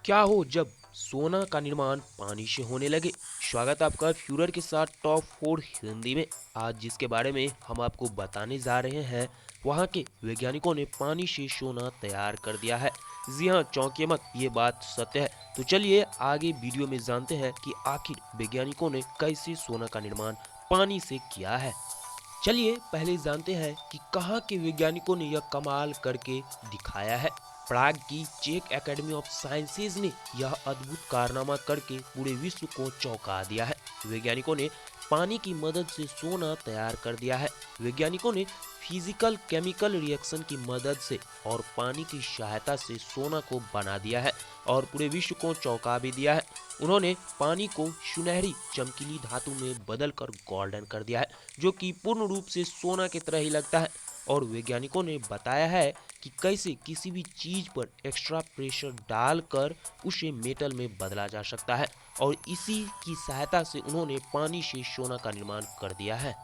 क्या हो जब सोना का निर्माण पानी से होने लगे। स्वागत है आपका फ्यूरर के साथ टॉप 4 हिंदी में। आज जिसके बारे में हम आपको बताने जा रहे हैं, वहाँ के वैज्ञानिकों ने पानी से सोना तैयार कर दिया है। जी हाँ, चौंकिए मत, ये बात सत्य है। तो चलिए आगे वीडियो में जानते हैं कि आखिर वैज्ञानिकों ने कैसे सोना का निर्माण पानी से किया है। चलिए पहले जानते हैं कि कहाँ के वैज्ञानिकों ने यह कमाल करके दिखाया है। प्राग की चेक एकेडमी ऑफ साइंसेज ने यह अद्भुत कारनामा करके पूरे विश्व को चौंका दिया है। वैज्ञानिकों ने पानी की मदद से सोना तैयार कर दिया है। वैज्ञानिकों ने फिजिकल केमिकल रिएक्शन की मदद से और पानी की सहायता से सोना को बना दिया है और पूरे विश्व को चौंका भी दिया है। उन्होंने पानी को सुनहरी चमकीली धातु में बदलकर गोल्डन कर दिया है, जो कि पूर्ण रूप से सोना की तरह ही लगता है। और वैज्ञानिकों ने बताया है कि कैसे किसी भी चीज पर एक्स्ट्रा प्रेशर डालकर उसे मेटल में बदला जा सकता है और इसी की सहायता से उन्होंने पानी से सोना का निर्माण कर दिया है।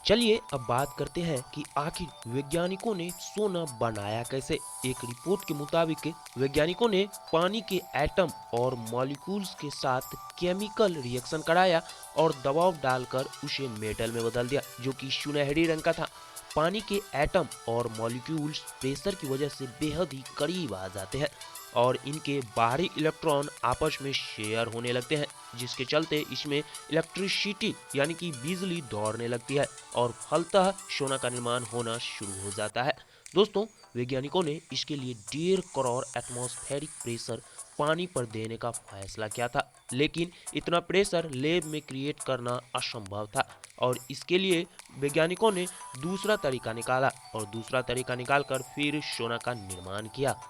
चलिए अब बात करते हैं कि आखिर वैज्ञानिकों ने सोना बनाया कैसे। एक रिपोर्ट के मुताबिक वैज्ञानिकों ने पानी के एटम और मॉलिक्यूल्स के साथ केमिकल रिएक्शन कराया और दबाव डालकर उसे मेटल में बदल दिया, जो कि सुनहरी रंग का था। पानी के एटम और मॉलिक्यूल्स प्रेशर की वजह से बेहद ही करीब आ जाते हैं और इनके बाहरी इलेक्ट्रॉन आपस में शेयर होने लगते हैं, जिसके चलते इसमें इलेक्ट्रिसिटी यानी कि बिजली दौड़ने लगती है और फलतः सोना का निर्माण होना शुरू हो जाता है। दोस्तों, वैज्ञानिकों ने इसके लिए 1.5 करोड़ एटमॉस्फेरिक प्रेशर पानी पर देने का फैसला किया था, लेकिन इतना प्रेशर लैब में क्रिएट करना असंभव था और इसके लिए वैज्ञानिकों ने दूसरा तरीका निकाला और दूसरा तरीका निकालकर फिर सोना का निर्माण किया।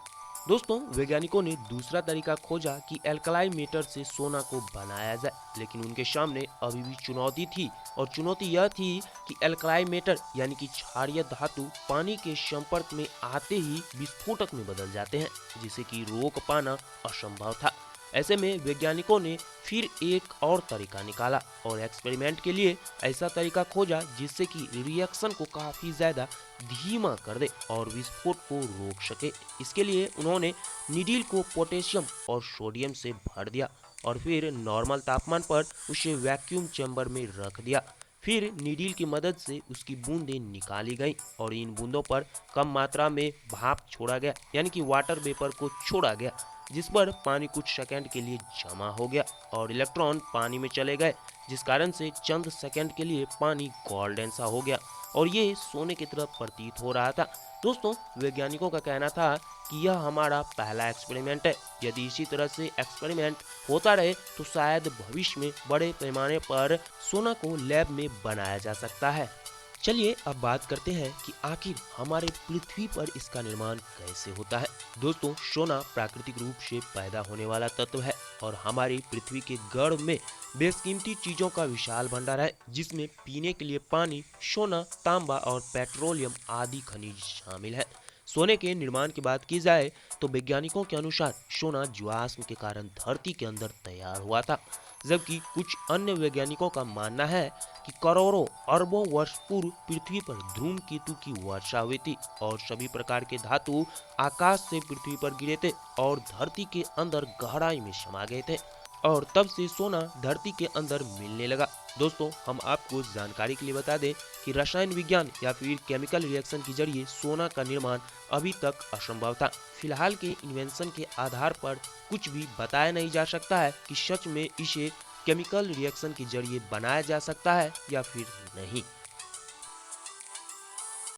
दोस्तों, वैज्ञानिकों ने दूसरा तरीका खोजा कि एल्कलाई मेटर से सोना को बनाया जाए, लेकिन उनके सामने अभी भी चुनौती थी और चुनौती यह थी कि एल्कलाई मेटर यानी कि क्षारीय धातु पानी के संपर्क में आते ही विस्फोटक में बदल जाते हैं, जिसे कि रोक पाना असंभव था। ऐसे में वैज्ञानिकों ने फिर एक और तरीका निकाला और एक्सपेरिमेंट के लिए ऐसा तरीका खोजा जिससे कि रिएक्शन को काफी ज्यादा धीमा कर दे और विस्फोट को रोक सके। इसके लिए उन्होंने नीडल को पोटेशियम और सोडियम से भर दिया और फिर नॉर्मल तापमान पर उसे वैक्यूम चैम्बर में रख दिया। फिर नीडल की मदद से उसकी बूंदें निकाली गईं और इन बूंदों पर कम मात्रा में भाप छोड़ा गया यानी कि वाटर वेपर को छोड़ा गया, जिस पर पानी कुछ सेकंड के लिए जमा हो गया और इलेक्ट्रॉन पानी में चले गए, जिस कारण से चंद सेकंड के लिए पानी गोल्डन सा हो गया और ये सोने की तरह प्रतीत हो रहा था। दोस्तों, वैज्ञानिकों का कहना था कि यह हमारा पहला एक्सपेरिमेंट है। यदि इसी तरह से एक्सपेरिमेंट होता रहे तो शायद भविष्य में बड़े पैमाने पर सोना को लैब में बनाया जा सकता है। चलिए अब बात करते हैं कि आखिर हमारे पृथ्वी पर इसका निर्माण कैसे होता है। दोस्तों, सोना प्राकृतिक रूप से पैदा होने वाला तत्व है और हमारी पृथ्वी के गर्भ में बेशकीमती चीजों का विशाल भंडार है, जिसमें पीने के लिए पानी, सोना, तांबा और पेट्रोलियम आदि खनिज शामिल है। सोने के निर्माण की बात की जाए तो वैज्ञानिकों के अनुसार सोना जीवाश्म के कारण धरती के अंदर तैयार हुआ था, जबकि कुछ अन्य वैज्ञानिकों का मानना है कि करोड़ों अरबों वर्ष पूर्व पृथ्वी पर धूमकेतु की वर्षा हुई थी और सभी प्रकार के धातु आकाश से पृथ्वी पर गिरे थे और धरती के अंदर गहराई में समा गए थे और तब से सोना धरती के अंदर मिलने लगा। दोस्तों, हम आपको जानकारी के लिए बता दें कि रसायन विज्ञान या फिर केमिकल रिएक्शन के जरिए सोना का निर्माण अभी तक असंभव था। फिलहाल के इन्वेंशन के आधार पर कुछ भी बताया नहीं जा सकता है कि सच में इसे केमिकल रिएक्शन के जरिए बनाया जा सकता है या फिर नहीं।